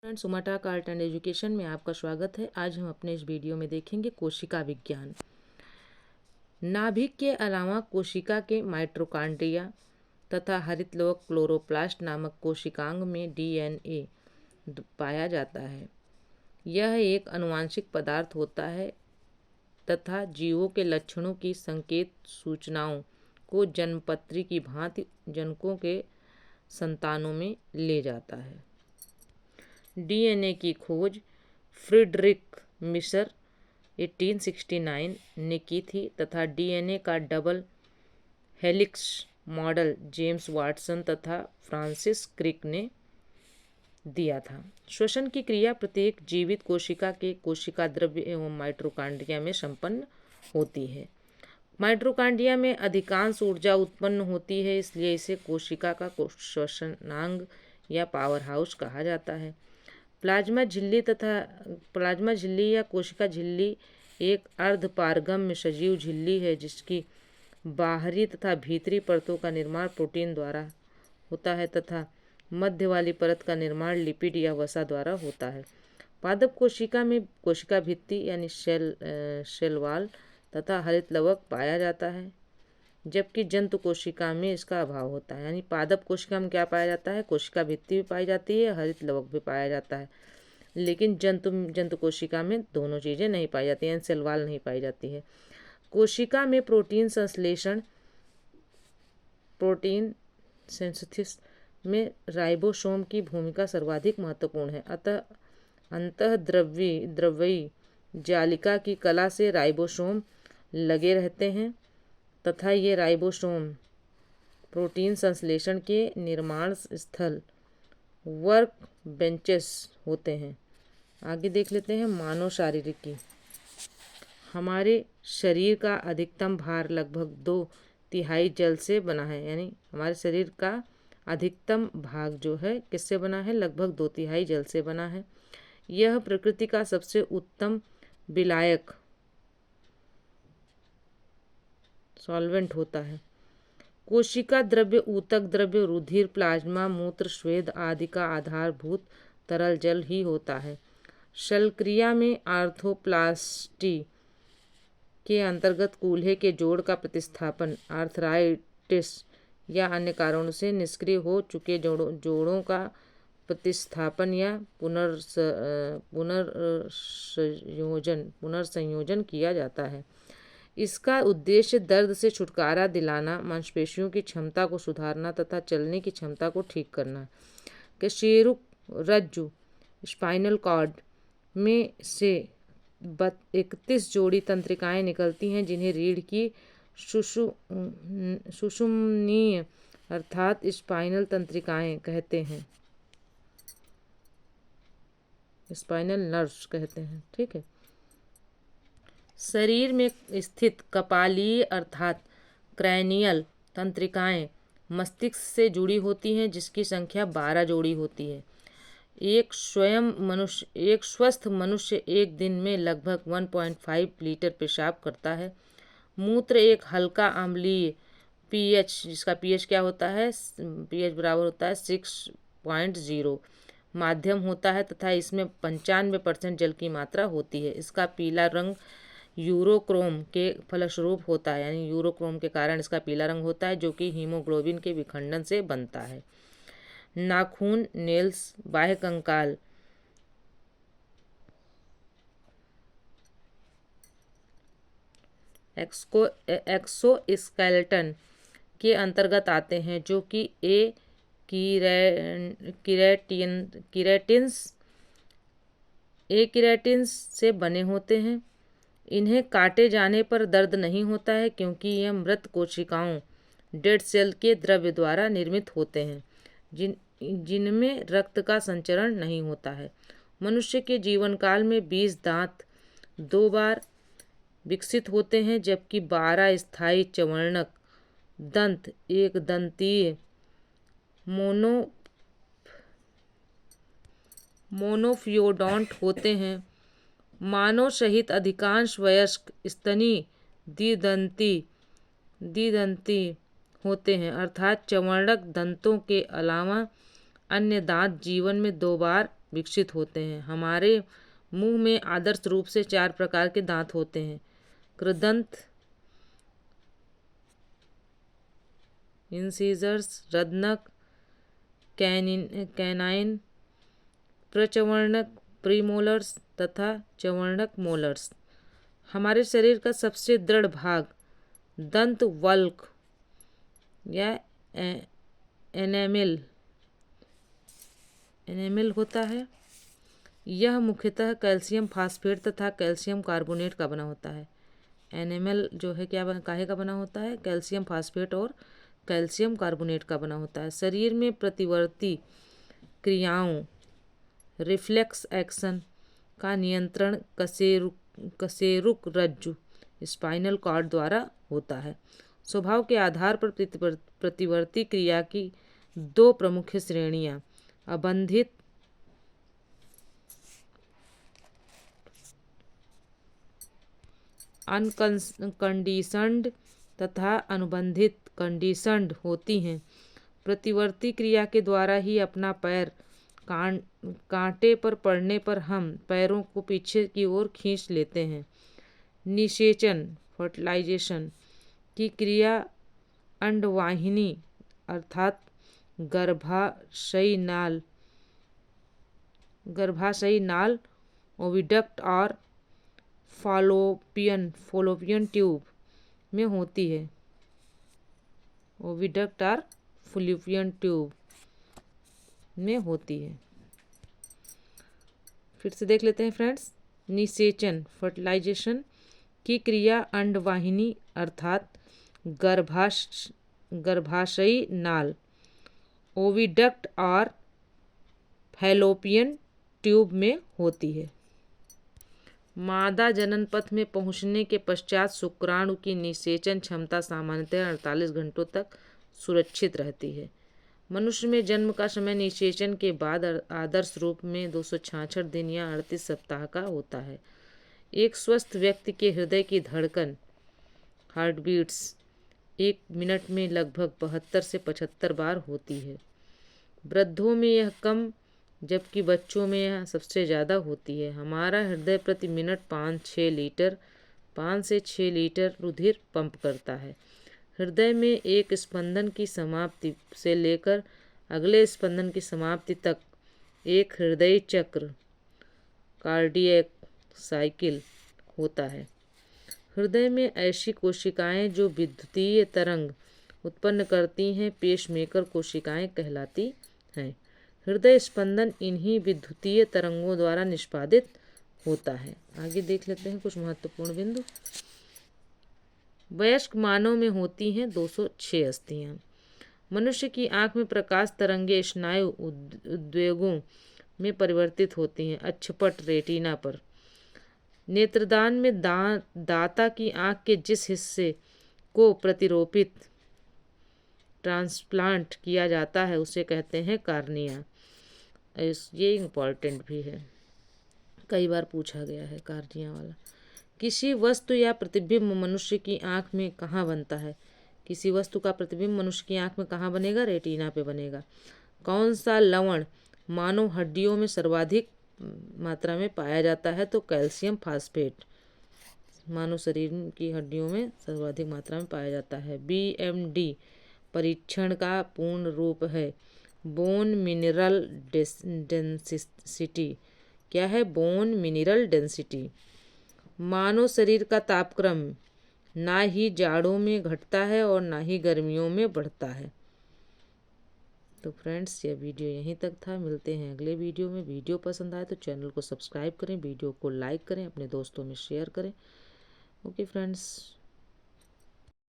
Friends, सुमाटाक art and education में आपका स्वागत है। आज हम अपने इस वीडियो में देखेंगे कोशिका विज्ञान। नाभिक के अलावा कोशिका के माइटोकॉन्ड्रिया तथा हरितलवक क्लोरोप्लास्ट नामक कोशिकांग में डीएनए पाया जाता है। यह एक आनुवंशिक पदार्थ होता है तथा जीवों के लक्षणों की संकेत सूचनाओं को जन्मपत्री की भांति जनकों के संतानों में ले जाता है। डीएनए की खोज फ्रीडरिक मिशर 1869 ने की थी तथा डीएनए का double helix model James Watson तथा फ्रांसिस क्रिक ने दिया था। श्वसन की क्रिया प्रत्येक जीवित कोशिका के कोशिका द्रव्य एवं माइटोकॉन्ड्रिया में संपन्न होती है। माइटोकॉन्ड्रिया में अधिकांश ऊर्जा उत्पन्न होती है, इसलिए इसे कोशिका का श्वसनांग या पावर हाउस कहा जाता है। प्लाज्मा झिल्ली या कोशिका झिल्ली एक अर्धपारगम्य सजीव झिल्ली है जिसकी बाहरी तथा भीतरी परतों का निर्माण प्रोटीन द्वारा होता है तथा मध्य वाली परत का निर्माण लिपिड या वसा द्वारा होता है। पादप कोशिका में कोशिका भित्ति यानी सेल वॉल तथा हरितलवक पाया जाता है, जबकि जंतु कोशिका में इसका अभाव होता है। यानी पादप कोशिका में क्या पाया जाता है? कोशिका भित्ति भी पाई जाती है, हरितलवक भी पाया जाता है, लेकिन जंतु कोशिका में दोनों चीज़ें नहीं पाई जाती हैं, सेल वॉल नहीं पाई जाती है। कोशिका में प्रोटीन संश्लेषण प्रोटीन सिंथेसिस में राइबोसोम की भूमिका सर्वाधिक महत्वपूर्ण है। अतः अंतःद्रव्यी जालिका की कला से राइबोसोम लगे रहते हैं तथा ये राइबोसोम प्रोटीन संश्लेषण के निर्माण स्थल वर्क बेंचेस होते हैं। आगे देख लेते हैं मानव शारीरिकी। हमारे शरीर का अधिकतम भार लगभग 2/3 जल से बना है। यानी हमारे शरीर का अधिकतम भाग जो है किससे बना है? लगभग 2/3 जल से बना है। यह प्रकृति का सबसे उत्तम विलायक सॉल्वेंट होता है। कोशिका द्रव्य ऊतक द्रव्य रुधिर प्लाज्मा मूत्र स्वेद आदि का आधारभूत तरल जल ही होता है। शल्यक्रिया में आर्थ्रोप्लास्टी के अंतर्गत कूल्हे के जोड़ का प्रतिस्थापन आर्थराइटिस या अन्य कारणों से निष्क्रिय हो चुके जोड़ों का प्रतिस्थापन या पुनर्संयोजन किया जाता है। इसका उद्देश्य दर्द से छुटकारा दिलाना, मांसपेशियों की क्षमता को सुधारना तथा चलने की क्षमता को ठीक करना। कशेरुक रज्जु स्पाइनल कॉर्ड में से 31 जोड़ी तंत्रिकाएं निकलती हैं जिन्हें रीढ़ की सुषुम्नीय अर्थात स्पाइनल तंत्रिकाएं कहते हैं, स्पाइनल नर्व्स कहते हैं। ठीक है। शरीर में स्थित कपालीय अर्थात क्रैनियल तंत्रिकाएं मस्तिष्क से जुड़ी होती हैं जिसकी संख्या 12 जोड़ी होती है। एक स्वस्थ मनुष्य एक दिन में लगभग 1.5 लीटर पेशाब करता है। मूत्र एक हल्का अम्लीय पीएच, जिसका पीएच क्या होता है? पीएच बराबर होता है 6.0 माध्यम होता है तथा इसमें 95% जल की मात्रा होती है। इसका पीला रंग यूरोक्रोम के फलस्वरूप होता है। यानी यूरोक्रोम के कारण इसका पीला रंग होता है जो कि हीमोग्लोबिन के विखंडन से बनता है। नाखून नेल्स बाह्य कंकाल एक्सोस्केलेटन के अंतर्गत आते हैं जो कि केराटिन्स से बने होते हैं। इन्हें काटे जाने पर दर्द नहीं होता है क्योंकि यह मृत कोशिकाओं डेड सेल के द्रव्य द्वारा निर्मित होते हैं जिनमें रक्त का संचरण नहीं होता है। मनुष्य के जीवन काल में 20 दांत 2 बार विकसित होते हैं जबकि 12 स्थायी चवर्णक दंत एक दंतीय मोनोफियोडोंट होते हैं। मानव सहित अधिकांश वयस्क स्तनी द्विदंती होते हैं अर्थात चवर्णक दंतों के अलावा अन्य दांत जीवन में 2 बार विकसित होते हैं। हमारे मुंह में आदर्श रूप से 4 प्रकार के दांत होते हैं: कृदंत, इंसीजर्स, रत्नक, कैनाइन, प्रचवर्णक प्रीमोलर्स तथा चवर्णक मोलर्स। हमारे शरीर का सबसे दृढ़ भाग दंत वल्क या एनेमिल होता है। यह मुख्यतः कैल्शियम फास्फेट तथा कैल्शियम कार्बोनेट का बना होता है। एनेमल जो है काहे का बना होता है? कैल्शियम फास्फेट और कैल्शियम कार्बोनेट का बना होता है। शरीर में प्रतिवर्ती क्रियाओं रिफ्लेक्स एक्शन का नियंत्रण कशेरुक रज्जु स्पाइनल कॉर्ड द्वारा होता है। स्वभाव के आधार पर प्रतिवर्ती क्रिया की 2 प्रमुख श्रेणियां अबंधित अनकंडीशन्ड तथा अनुबंधित कंडीशन्ड होती हैं। प्रतिवर्ती क्रिया के द्वारा ही अपना पैर कांटे पर पड़ने पर हम पैरों को पीछे की ओर खींच लेते हैं। निषेचन फर्टिलाइजेशन की क्रिया अंडवाहिनी अर्थात गर्भाशयी नाल ओविडक्ट और फॉलोपियन ट्यूब में होती है। ओविडक्ट और फॉलोपियन ट्यूब में होती है। फिर से देख लेते हैं फ्रेंड्स। निषेचन फर्टिलाइजेशन की क्रिया अंडवाहिनी अर्थात गर्भाशयी नाल ओविडक्ट और फैलोपियन ट्यूब में होती है। मादा जनन पथ में पहुंचने के पश्चात शुक्राणु की निषेचन क्षमता सामान्यतः 48 घंटों तक सुरक्षित रहती है। मनुष्य में जन्म का समय निषेचन के बाद आदर्श रूप में 266 दिन या 38 सप्ताह का होता है। एक स्वस्थ व्यक्ति के हृदय की धड़कन हार्टबीट्स 1 मिनट में लगभग 72 से 75 बार होती है। वृद्धों में यह कम जबकि बच्चों में यह सबसे ज़्यादा होती है। हमारा हृदय प्रति मिनट 5 से 6 लीटर रुधिर पंप करता है। हृदय में एक स्पंदन की समाप्ति से लेकर अगले स्पंदन की समाप्ति तक एक हृदय चक्र कार्डियक साइकिल होता है। हृदय में ऐसी कोशिकाएं जो विद्युतीय तरंग उत्पन्न करती हैं पेसमेकर कोशिकाएं कहलाती हैं। हृदय स्पंदन इन्हीं विद्युतीय तरंगों द्वारा निष्पादित होता है। आगे देख लेते हैं कुछ महत्वपूर्ण बिंदु। वयस्क मानव में होती हैं 206 अस्थियां। मनुष्य की आंख में प्रकाश तरंगे स्नायु उद्वेगों में परिवर्तित होती हैं अक्षपट रेटिना पर। नेत्रदान में दाता की आंख के जिस हिस्से को प्रतिरोपित ट्रांसप्लांट किया जाता है उसे कहते हैं कार्निया। ये इम्पॉर्टेंट भी है, कई बार पूछा गया है कार्निया वाला। किसी वस्तु या प्रतिबिंब मनुष्य की आंख में कहाँ बनता है? किसी वस्तु का प्रतिबिंब मनुष्य की आंख में कहाँ बनेगा? रेटिना पे बनेगा। कौन सा लवण मानव हड्डियों में सर्वाधिक मात्रा में पाया जाता है? तो कैल्शियम फास्फेट मानव शरीर की हड्डियों में सर्वाधिक मात्रा में पाया जाता है। BMD परीक्षण का पूर्ण रूप है बोन मिनरल डेंसिटी। क्या है? Bone mineral density. मानव शरीर का तापक्रम ना ही जाड़ों में घटता है और ना ही गर्मियों में बढ़ता है। तो फ्रेंड्स यह वीडियो यहीं तक था। मिलते हैं अगले वीडियो में। वीडियो पसंद आए तो चैनल को सब्सक्राइब करें, वीडियो को लाइक करें, अपने दोस्तों में शेयर करें। Okay friends.